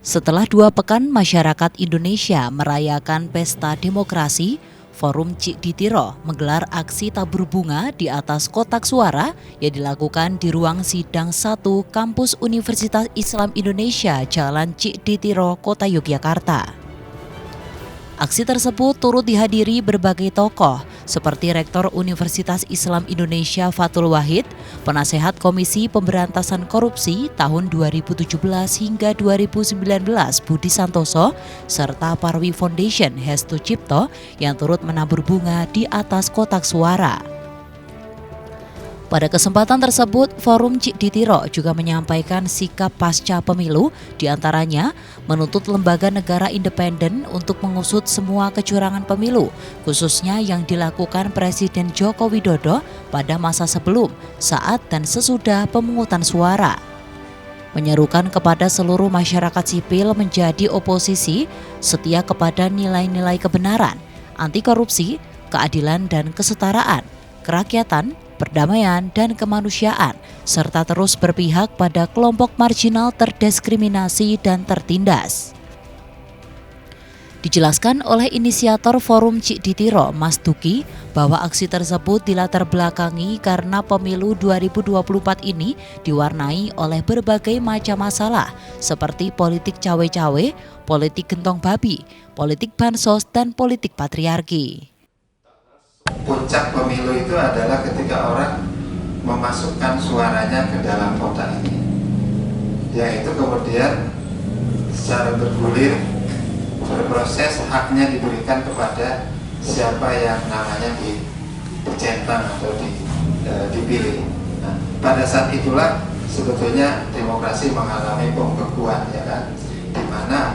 Setelah 2 pekan masyarakat Indonesia merayakan pesta demokrasi, Forum Cik Ditiro menggelar aksi tabur bunga di atas kotak suara yang dilakukan di ruang sidang 1 Kampus Universitas Islam Indonesia Jalan Cik Ditiro, Kota Yogyakarta. Aksi tersebut turut dihadiri berbagai tokoh seperti Rektor Universitas Islam Indonesia Fathul Wahid, Penasehat Komisi Pemberantasan Korupsi tahun 2017 hingga 2019 Budi Santoso, serta Parwi Foundation Hestu Cipto yang turut menabur bunga di atas kotak suara. Pada kesempatan tersebut, Forum Cik Ditiro juga menyampaikan sikap pasca pemilu, diantaranya menuntut lembaga negara independen untuk mengusut semua kecurangan pemilu, khususnya yang dilakukan Presiden Joko Widodo pada masa sebelum, saat dan sesudah pemungutan suara. Menyerukan kepada seluruh masyarakat sipil menjadi oposisi, setia kepada nilai-nilai kebenaran, anti korupsi, keadilan dan kesetaraan, kerakyatan, perdamaian dan kemanusiaan, serta terus berpihak pada kelompok marginal terdiskriminasi dan tertindas. Dijelaskan oleh inisiator Forum Cik Ditiro, Mas Duki, bahwa aksi tersebut dilatar belakangi karena pemilu 2024 ini diwarnai oleh berbagai macam masalah seperti politik cawe-cawe, politik gentong babi, politik bansos, dan politik patriarki. Puncak pemilu itu adalah ketika orang memasukkan suaranya ke dalam kotak ini, yang itu kemudian secara bergulir berproses, haknya diberikan kepada siapa yang namanya dicentang atau dipilih. Nah, pada saat itulah sebetulnya demokrasi mengalami pembekuan, ya kan, di mana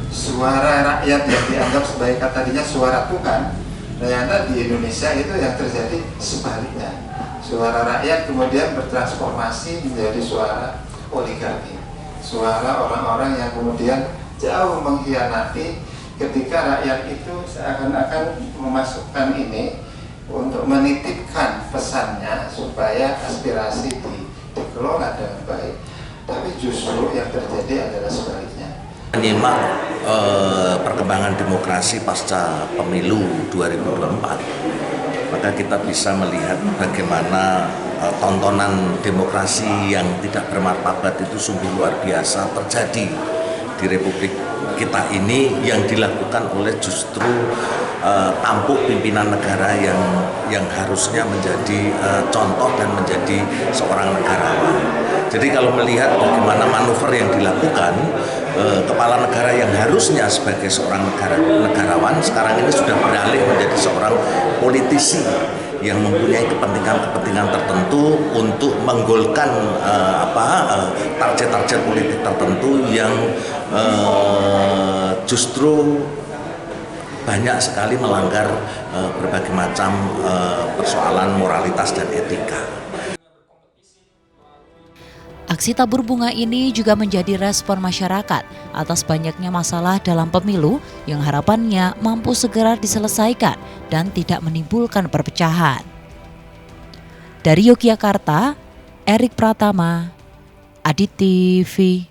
suara rakyat yang dianggap sebagai tadinya suara Tuhan, ternyata di Indonesia itu yang terjadi sebaliknya. Suara rakyat kemudian bertransformasi menjadi suara oligarki, suara orang-orang yang kemudian jauh mengkhianati ketika rakyat itu seakan-akan memasukkan ini untuk menitipkan pesannya supaya aspirasi dikelola dengan baik, tapi justru yang terjadi adalah sebaliknya. Menyimak perkembangan demokrasi pasca pemilu 2024, maka kita bisa melihat bagaimana tontonan demokrasi yang tidak bermartabat itu sungguh luar biasa terjadi di Republik kita ini, yang dilakukan oleh justru tampuk pimpinan negara yang harusnya menjadi contoh dan menjadi seorang negarawan. Jadi kalau melihat bagaimana manuver yang dilakukan, kepala negara yang harusnya sebagai seorang negarawan sekarang ini sudah beralih menjadi seorang politisi yang mempunyai kepentingan tertentu untuk menggolkan target-target politik tertentu yang justru banyak sekali melanggar berbagai macam persoalan moralitas dan etika. Aksi tabur bunga ini juga menjadi respon masyarakat atas banyaknya masalah dalam pemilu yang harapannya mampu segera diselesaikan dan tidak menimbulkan perpecahan. Dari Yogyakarta, Erik Pratama, Adit TV.